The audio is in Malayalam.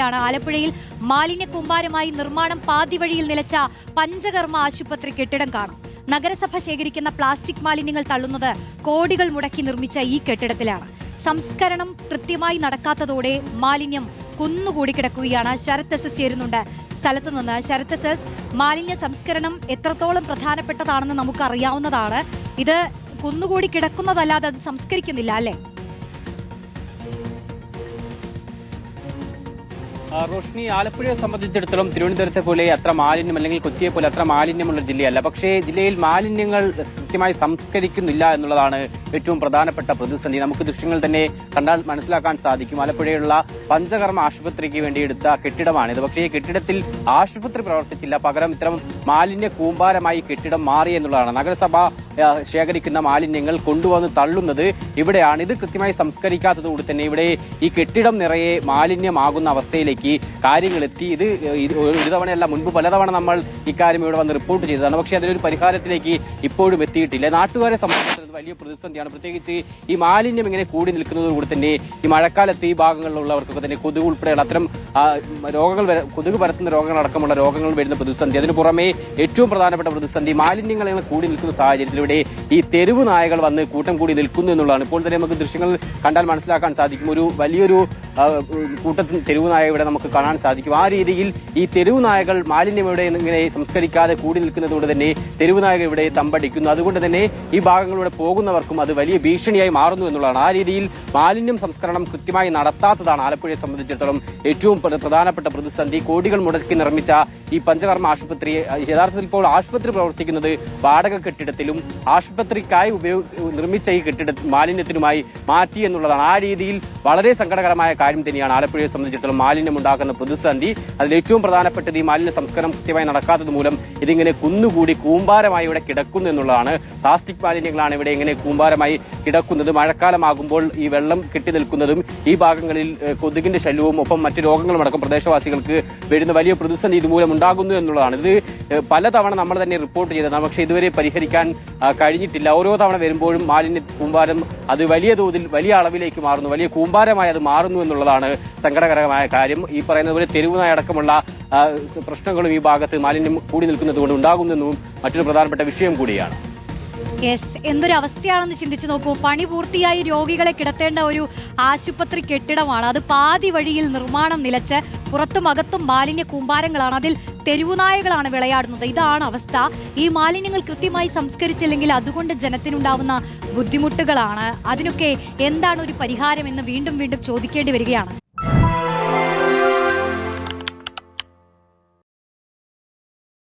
ആലപ്പുഴയിൽ മാലിന്യ കൂമ്പാരമായി നിർമ്മാണം പാതിവഴിയിൽ നിലച്ച പഞ്ചകർമ്മ ആശുപത്രി കെട്ടിടം കാണും. നഗരസഭ ശേഖരിക്കുന്ന പ്ലാസ്റ്റിക് മാലിന്യങ്ങൾ തള്ളുന്നത് കോടികൾ മുടക്കി നിർമ്മിച്ച ഈ കെട്ടിടത്തിലാണ്. സംസ്കരണം കൃത്യമായി നടക്കാത്തതോടെ മാലിന്യം കുന്നുകൂടി കിടക്കുകയാണ്. ശരത് എസ് ചേരുന്നുണ്ട് സ്ഥലത്തു നിന്ന്. ശരത് എസ്, മാലിന്യ സംസ്കരണം എത്രത്തോളം പ്രധാനപ്പെട്ടതാണെന്ന് നമുക്ക് അറിയാവുന്നതാണ്. ഇത് കുന്നുകൂടി കിടക്കുന്നതല്ലാതെ അത് സംസ്കരിക്കുന്നില്ല അല്ലേ? റോഷ്നി, ആലപ്പുഴയെ സംബന്ധിച്ചിടത്തോളം തിരുവനന്തപുരത്തെ പോലെ അത്ര മാലിന്യം അല്ലെങ്കിൽ കൊച്ചിയെ പോലെ അത്ര മാലിന്യമുള്ള ജില്ലയല്ല. പക്ഷേ ജില്ലയിൽ മാലിന്യങ്ങൾ കൃത്യമായി സംസ്കരിക്കുന്നില്ല എന്നുള്ളതാണ് ഏറ്റവും പ്രധാനപ്പെട്ട പ്രതിസന്ധി. നമുക്ക് ദൃശ്യങ്ങൾ തന്നെ കണ്ടാൽ മനസ്സിലാക്കാൻ സാധിക്കും. ആലപ്പുഴയുള്ള പഞ്ചകർമ്മ ആശുപത്രിക്ക് വേണ്ടി എടുത്ത കെട്ടിടമാണിത്. പക്ഷേ ഈ കെട്ടിടത്തിൽ ആശുപത്രി പ്രവർത്തിച്ചില്ല. പകരം ഇത്തരം മാലിന്യ കൂമ്പാരമായി കെട്ടിടം മാറി എന്നുള്ളതാണ്. നഗരസഭ ശേഖരിക്കുന്ന മാലിന്യങ്ങൾ കൊണ്ടുവന്ന് തള്ളുന്നത് ഇവിടെയാണ്. ഇത് കൃത്യമായി സംസ്കരിക്കാത്തതുകൊണ്ട് തന്നെ ഇവിടെ ഈ കെട്ടിടം നിറയെ മാലിന്യമാകുന്ന അവസ്ഥയിലേക്ക് കാര്യങ്ങൾ എത്തി. ഇത് ഒരു തവണയല്ല, മുൻപ് പലതവണ നമ്മൾ ഇക്കാര്യം ഇവിടെ വന്ന് റിപ്പോർട്ട് ചെയ്തതാണ്. പക്ഷേ അതിനൊരു പരിഹാരത്തിലേക്ക് ഇപ്പോഴും എത്തിയിട്ടില്ല. നാട്ടുകാരെ സംബന്ധിച്ചിടത്തോളം വലിയ പ്രതിസന്ധിയാണ്. പ്രത്യേകിച്ച് ഈ മാലിന്യം ഇങ്ങനെ കൂടി നിൽക്കുന്നതോടുകൂടി തന്നെ ഈ മഴക്കാലത്ത് ഈ ഭാഗങ്ങളിലുള്ളവർക്കൊക്കെ തന്നെ കൊതുക് ഉൾപ്പെടെയുള്ള അത്തരം രോഗങ്ങൾ, കൊതുക് പരത്തുന്ന രോഗങ്ങളടക്കമുള്ള രോഗങ്ങൾ വരുന്ന പ്രതിസന്ധി. അതിനു പുറമെ ഏറ്റവും പ്രധാനപ്പെട്ട പ്രതിസന്ധി മാലിന്യങ്ങൾ ഇങ്ങനെ കൂടി നിൽക്കുന്ന സാഹചര്യത്തിൽ ഇവിടെ ഈ തെരുവ് നായകൾ വന്ന് കൂട്ടം കൂടി നിൽക്കുന്നു എന്നുള്ളതാണ്. ഇപ്പോൾ തന്നെ നമുക്ക് ദൃശ്യങ്ങൾ കണ്ടാൽ മനസ്സിലാക്കാൻ സാധിക്കും. ഒരു വലിയൊരു കൂട്ടത്തിൽ തെരുവ് നായ ഇവിടെ നമുക്ക് കാണാൻ സാധിക്കും. ആ രീതിയിൽ ഈ തെരുവ് നായകൾ മാലിന്യം ഇവിടെ ഇങ്ങനെ സംസ്കരിക്കാതെ കൂടി നിൽക്കുന്നതുകൊണ്ട് തന്നെ തെരുവ് നായകൾ ഇവിടെ തമ്പടിക്കുന്നു. അതുകൊണ്ട് തന്നെ ഈ ഭാഗങ്ങളിലൂടെ പോകുന്നവർക്കും അത് വലിയ ഭീഷണിയായി മാറുന്നു എന്നുള്ളതാണ്. ആ രീതിയിൽ മാലിന്യം സംസ്കരണം കൃത്യമായി നടത്താത്തതാണ് ആലപ്പുഴയെ സംബന്ധിച്ചിടത്തോളം ഏറ്റവും പ്രധാനപ്പെട്ട പ്രതിസന്ധി. കോടികൾ മുടക്കി നിർമ്മിച്ച ഈ പഞ്ചകർമ്മ ആശുപത്രി യഥാർത്ഥത്തിൽ ഇപ്പോൾ ആശുപത്രി പ്രവർത്തിക്കുന്നത് വാടക കെട്ടിടത്തിലും ആശുപത്രിക്കായി നിർമ്മിച്ച ഈ കെട്ടിട മാലിന്യത്തിനുമായി മാറ്റി എന്നുള്ളതാണ്. ആ രീതിയിൽ വളരെ സങ്കടകരമായ കാര്യം തന്നെയാണ് ആലപ്പുഴയെ സംബന്ധിച്ചിടത്തോളം മാലിന്യം ഉണ്ടാക്കുന്ന പ്രതിസന്ധി. അതിൽ ഏറ്റവും പ്രധാനപ്പെട്ടത് ഈ മാലിന്യ സംസ്കരണം കൃത്യമായി നടക്കാത്തത് മൂലം ഇതിങ്ങനെ കുന്നുകൂടി കൂമ്പാരമായി ഇവിടെ കിടക്കുന്നു എന്നുള്ളതാണ്. പ്ലാസ്റ്റിക് മാലിന്യങ്ങളാണ് ഇവിടെ ഇങ്ങനെ കൂമ്പാരമായി കിടക്കുന്നത്. മഴക്കാലമാകുമ്പോൾ ഈ വെള്ളം കെട്ടി നിൽക്കുന്നതും ഈ ഭാഗങ്ങളിൽ കൊതുകിന്റെ ശല്യവും ഒപ്പം മറ്റു രോഗങ്ങളും അടക്കം പ്രദേശവാസികൾക്ക് വരുന്ന വലിയ പ്രതിസന്ധി ഇതുമൂലം ഉണ്ടാകുന്നു എന്നുള്ളതാണ്. ഇത് പലതവണ നമ്മൾ തന്നെ റിപ്പോർട്ട് ചെയ്തതാണ്. പക്ഷേ ഇതുവരെ പരിഹരിക്കാൻ കഴിഞ്ഞിട്ടില്ല. ഓരോ തവണ വരുമ്പോഴും മാലിന്യ കൂമ്പാരം അത് വലിയ തോതിൽ വലിയ അളവിലേക്ക് മാറുന്നു, വലിയ കൂമ്പാരമായി അത് മാറുന്നു എന്നുള്ളതാണ് സങ്കടകരമായ കാര്യം. ഈ പറയുന്നത് പോലെ തെരുവുനായ അടക്കമുള്ള പ്രശ്നങ്ങളും ഈ ഭാഗത്ത് മാലിന്യം കൂടി നിൽക്കുന്നത് കൊണ്ട് ഉണ്ടാകുന്നതും മറ്റൊരു പ്രധാനപ്പെട്ട വിഷയം കൂടിയാണ്. എന്തൊരു അവസ്ഥയാണെന്ന് ചിന്തിച്ചു നോക്കൂ. പണി പൂർത്തിയായി രോഗികളെ കിടത്തേണ്ട ഒരു ആശുപത്രി കെട്ടിടമാണ്. അത് പാതി വഴിയിൽ നിർമ്മാണം നിലച്ച് പുറത്തും അകത്തും മാലിന്യ കൂമ്പാരങ്ങളാണ്. അതിൽ തെരുവുനായകളാണ് വിളയാടുന്നത്. ഇതാണ് അവസ്ഥ. ഈ മാലിന്യങ്ങൾ കൃത്യമായി സംസ്കരിച്ചില്ലെങ്കിൽ അതുകൊണ്ട് ജനത്തിനുണ്ടാവുന്ന ബുദ്ധിമുട്ടുകളാണ്. അതിനൊക്കെ എന്താണ് ഒരു പരിഹാരം എന്ന് വീണ്ടും വീണ്ടും ചോദിക്കേണ്ടി വരികയാണ്.